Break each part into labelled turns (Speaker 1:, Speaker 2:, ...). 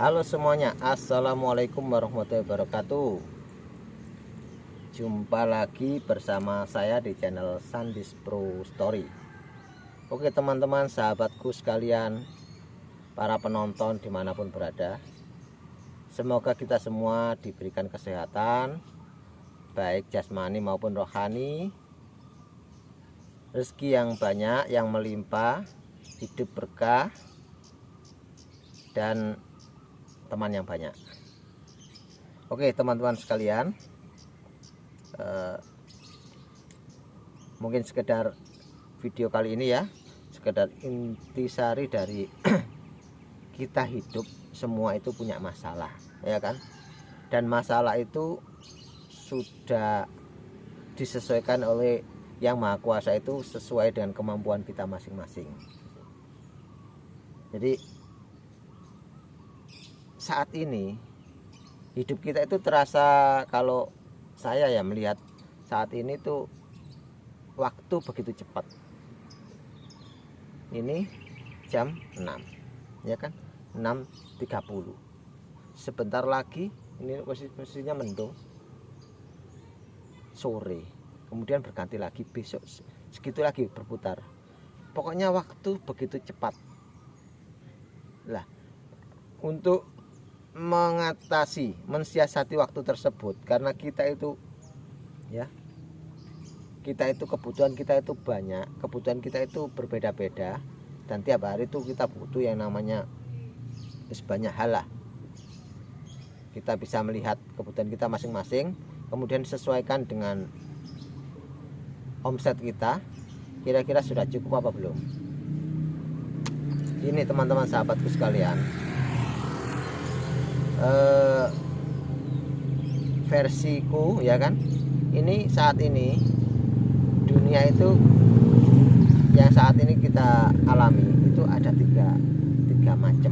Speaker 1: Halo semuanya, assalamualaikum warahmatullahi wabarakatuh. Jumpa lagi bersama saya di channel Sandis Pro Story. Oke teman-teman, sahabatku sekalian, para penonton dimanapun berada, semoga kita semua diberikan kesehatan, baik jasmani maupun rohani, rezeki yang banyak, yang melimpah, hidup berkah, dan teman yang banyak. Oke teman-teman sekalian, mungkin sekedar video kali ini ya, sekedar intisari dari kita hidup semua itu punya masalah, ya kan? Dan masalah itu sudah disesuaikan oleh Yang Maha Kuasa, itu sesuai dengan kemampuan kita masing-masing. Jadi saat ini hidup kita itu terasa, kalau saya ya melihat saat ini tuh waktu begitu cepat. Ini jam 6, ya kan, 6.30. Sebentar lagi ini posisinya mendung, sore, kemudian berganti lagi, besok segitu lagi berputar. Pokoknya waktu begitu cepat lah. Untuk mengatasi, mensiasati waktu tersebut, karena kita itu ya, kita itu kebutuhan kita itu banyak, kebutuhan kita itu berbeda-beda, dan tiap hari itu kita butuh yang namanya banyak hal lah. Kita bisa melihat kebutuhan kita masing-masing, kemudian sesuaikan dengan omset kita, kira-kira sudah cukup apa belum. Ini teman-teman sahabatku sekalian, versiku ya kan, ini saat ini dunia itu yang saat ini kita alami itu ada tiga macam,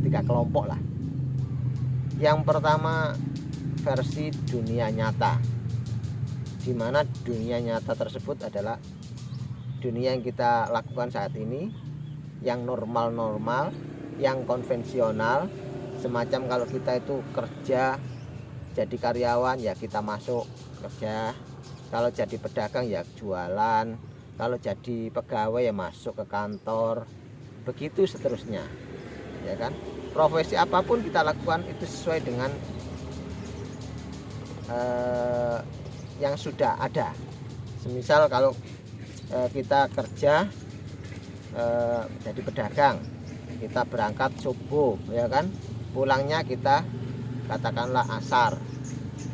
Speaker 1: tiga kelompok lah. Yang pertama versi dunia nyata, dimana dunia nyata tersebut adalah dunia yang kita lakukan saat ini, yang normal-normal, yang konvensional. Semacam kalau kita itu kerja jadi karyawan ya kita masuk kerja, kalau jadi pedagang ya jualan, kalau jadi pegawai ya masuk ke kantor, begitu seterusnya, ya kan. Profesi apapun kita lakukan itu sesuai dengan yang sudah ada. Semisal kalau kita kerja jadi pedagang, kita berangkat subuh, ya kan, pulangnya kita katakanlah asar.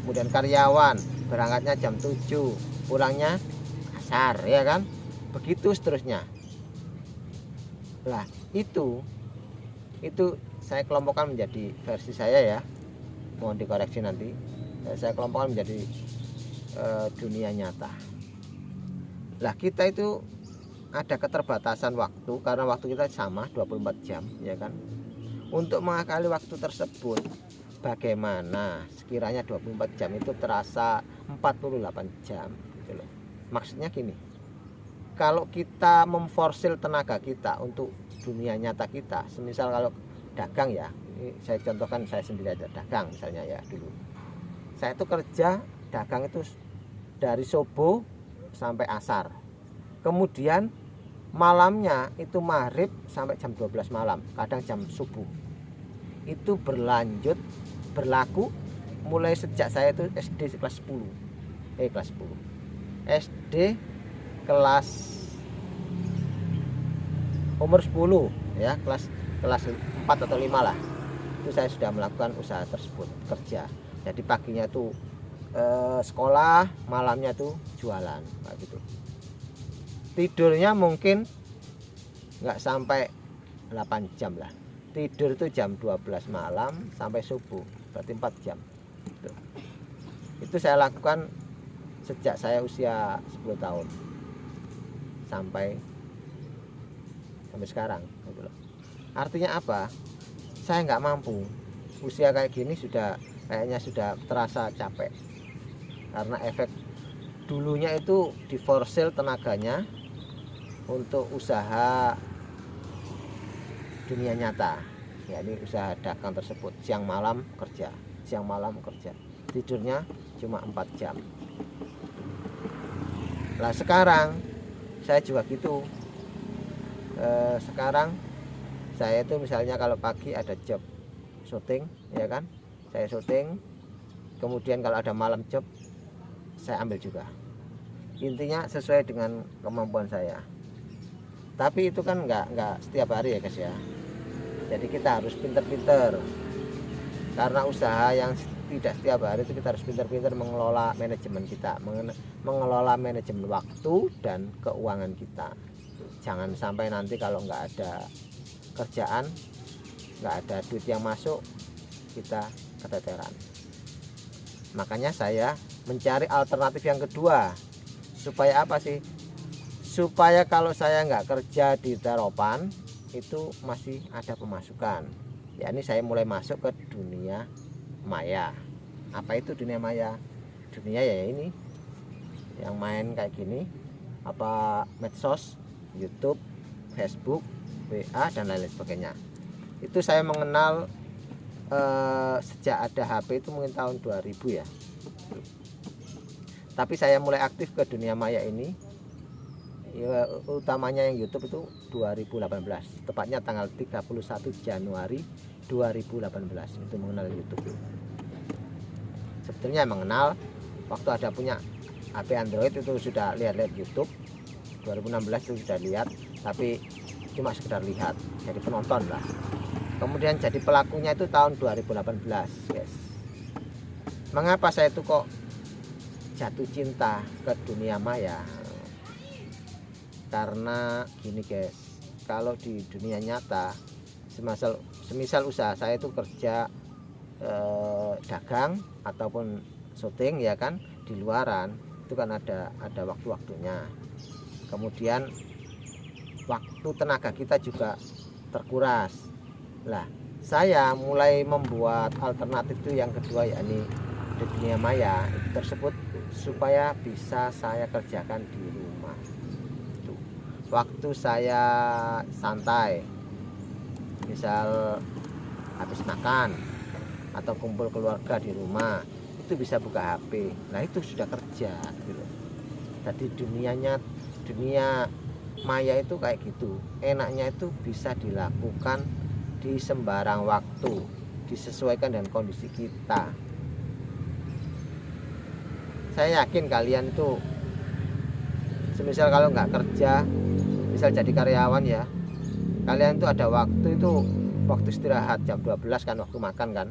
Speaker 1: Kemudian karyawan berangkatnya jam 7, pulangnya asar, ya kan, begitu seterusnya. Lah itu saya kelompokkan menjadi versi saya ya, mohon dikoreksi nanti. Saya kelompokkan menjadi dunia nyata. Lah kita itu ada keterbatasan waktu, karena waktu kita sama 24 jam, ya kan. Untuk mengakali waktu tersebut, bagaimana sekiranya 24 jam itu terasa 48 jam gitu loh. Maksudnya gini, kalau kita memforsil tenaga kita untuk dunia nyata kita, semisal kalau dagang ya, ini saya contohkan saya sendiri aja, dagang misalnya ya dulu. Saya itu kerja dagang itu dari subuh sampai asar. Kemudian malamnya itu maghrib sampai jam 12 malam, kadang jam subuh. Itu berlaku mulai sejak saya itu SD kelas 10. SD kelas umur 10 ya, kelas 4 atau 5 lah. Itu saya sudah melakukan usaha tersebut, kerja. Jadi paginya itu sekolah, malamnya tuh jualan kayak gitu. Tidurnya mungkin nggak sampai 8 jam lah. Tidur itu jam 12 malam sampai subuh, berarti 4 jam. Itu saya lakukan sejak saya usia 10 tahun sampai sekarang. Artinya apa? Saya nggak mampu. Usia kayak gini kayaknya sudah terasa capek, karena efek dulunya itu diforsil tenaganya untuk usaha dunia nyata. ya ini usaha dagang tersebut, siang malam kerja, tidurnya cuma 4 jam. Lah sekarang saya juga gitu. Sekarang saya itu misalnya kalau pagi ada job syuting, ya kan, saya syuting, kemudian kalau ada malam job saya ambil juga. Intinya sesuai dengan kemampuan saya. Tapi itu kan nggak setiap hari ya guys ya. Jadi kita harus pinter-pinter, karena usaha yang tidak setiap hari itu kita harus pinter-pinter mengelola manajemen kita, mengelola manajemen waktu dan keuangan kita. Jangan sampai nanti kalau nggak ada kerjaan, nggak ada duit yang masuk, kita keteteran. Makanya saya mencari alternatif yang kedua. Supaya apa sih? Supaya kalau saya nggak kerja di Teropan itu masih ada pemasukan. Ya ini saya mulai masuk ke dunia maya. Apa itu dunia maya? Dunia ya ini yang main kayak gini, apa medsos, YouTube, Facebook, WA dan lain-lain sebagainya. Itu saya mengenal sejak ada HP itu mungkin tahun 2000 ya. Tapi saya mulai aktif ke dunia maya ini ya, utamanya yang YouTube itu 2018, tepatnya tanggal 31 Januari 2018 itu mengenal YouTube. Sebetulnya mengenal waktu ada punya HP Android itu sudah lihat-lihat YouTube. 2016 itu sudah lihat, tapi cuma sekedar lihat, jadi penonton lah. Kemudian jadi pelakunya itu tahun 2018 guys. Mengapa saya itu kok jatuh cinta ke dunia maya? Karena gini guys, kalau di dunia nyata semisal usaha saya itu kerja dagang ataupun syuting ya kan, di luaran itu kan ada waktu-waktunya. Kemudian waktu tenaga kita juga terkuras. Lah saya mulai membuat alternatif itu yang kedua, yakni di dunia maya itu tersebut, supaya bisa saya kerjakan di rumah. Waktu saya santai, misal habis makan atau kumpul keluarga di rumah, itu bisa buka HP. Nah itu sudah kerja gitu. Jadi dunia maya itu kayak gitu, enaknya itu bisa dilakukan di sembarang waktu, disesuaikan dengan kondisi kita. Saya yakin kalian itu semisal kalau nggak kerja, misal jadi karyawan ya, kalian itu ada waktu itu, waktu istirahat jam 12 kan, waktu makan kan,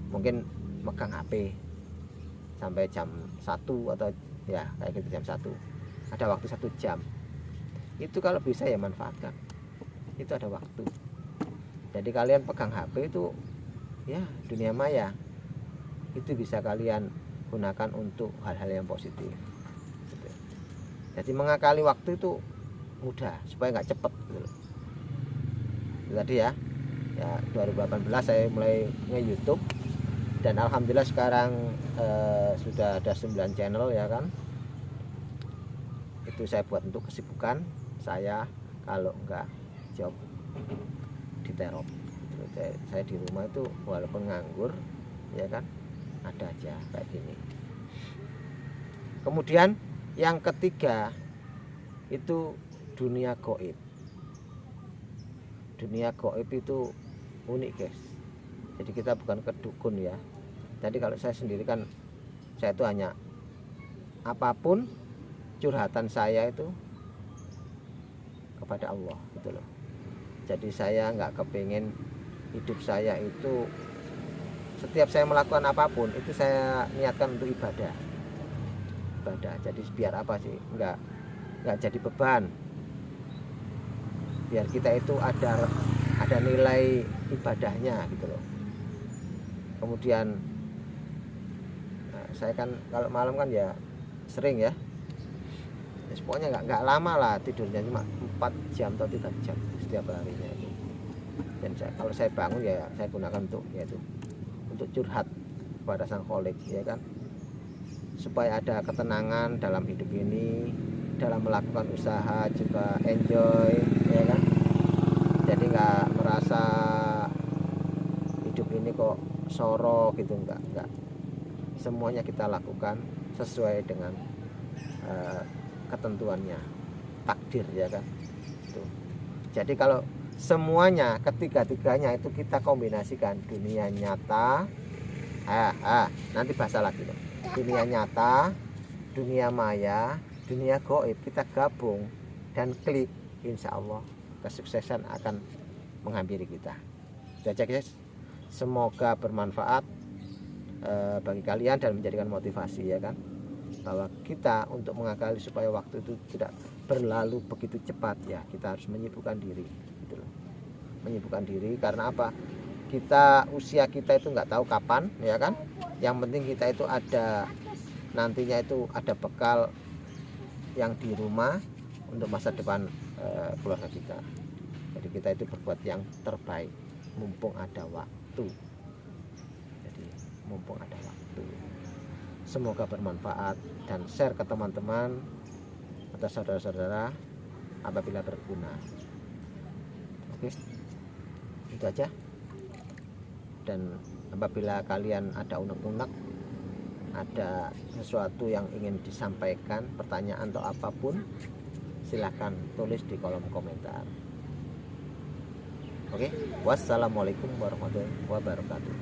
Speaker 1: mungkin megang HP sampai jam 1 atau ya kayak gitu, jam 1 ada waktu 1 jam. Itu kalau bisa ya manfaatkan, itu ada waktu. Jadi kalian pegang HP itu ya dunia maya, itu bisa kalian gunakan untuk hal-hal yang positif gitu. Jadi mengakali waktu itu mudah, supaya nggak cepet gitu. Itu tadi ya 2018 saya mulai nge-YouTube, dan alhamdulillah sekarang sudah ada 9 channel ya kan. Itu saya buat untuk kesibukan saya kalau enggak job di Terop. Saya di rumah itu walaupun nganggur ya kan, ada aja kayak gini. Kemudian yang ketiga itu dunia gaib. Dunia gaib itu unik guys. Jadi kita bukan kedukun ya. Jadi kalau saya sendiri kan, saya itu hanya apapun curhatan saya itu kepada Allah gitu loh. Jadi saya nggak kepingin hidup saya itu, setiap saya melakukan apapun itu saya niatkan untuk ibadah. Jadi biar apa sih, nggak jadi beban, biar kita itu ada nilai ibadahnya gitu loh. Kemudian saya kan kalau malam kan ya sering ya, pokoknya nggak lama lah tidurnya, cuma 4 jam atau 3 jam setiap harinya itu. Dan kalau saya bangun ya saya gunakan untuk curhat kepada Sang Kholik ya kan, supaya ada ketenangan dalam hidup ini, dalam melakukan usaha juga enjoy ya kan. Jadi nggak merasa kok soro gitu, enggak. Semuanya kita lakukan sesuai dengan ketentuannya, takdir ya kan. Tuh. Jadi kalau semuanya ketiga-tiganya itu kita kombinasikan, dunia nyata, nanti bahasa lagi loh. Dunia nyata, dunia maya, dunia gaib, kita gabung dan klik, insya Allah kesuksesan akan menghampiri kita. Itu aja guys, semoga bermanfaat bagi kalian dan menjadikan motivasi ya kan, bahwa kita untuk mengakali supaya waktu itu tidak berlalu begitu cepat ya, kita harus menyibukkan diri gitu loh. Menyibukkan diri karena apa? Kita usia kita itu nggak tahu kapan ya kan, yang penting kita itu ada nantinya, itu ada bekal yang di rumah untuk masa depan keluarga kita. Jadi kita itu berbuat yang terbaik mumpung ada waktu. Jadi mumpung ada waktu. Semoga bermanfaat dan share ke teman-teman atau saudara-saudara apabila berguna. Oke, itu aja. Dan apabila kalian ada unek-unek, ada sesuatu yang ingin disampaikan, pertanyaan atau apapun, silahkan tulis di kolom komentar. Oke, wassalamualaikum warahmatullahi wabarakatuh.